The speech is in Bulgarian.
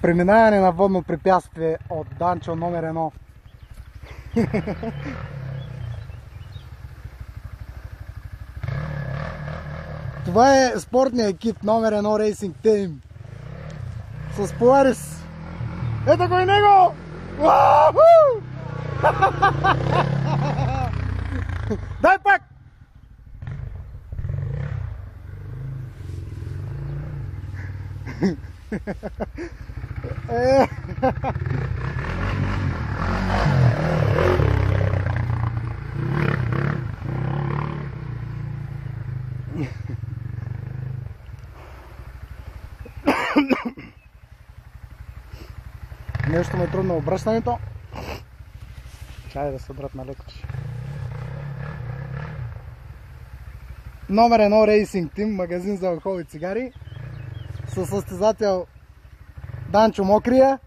Преминаване на водно препятствие от Данчо номер 1. Това е спортният екип номер 1 Рейсинг Тим с Поларис. Ето го и него! Дай пак! Нещо ме е трудно обръщането. Чай да се обратна лекоче. Номер 1 Рейсинг Тим, магазин за алкохол и цигари. Със състезател Данчо Мокрия.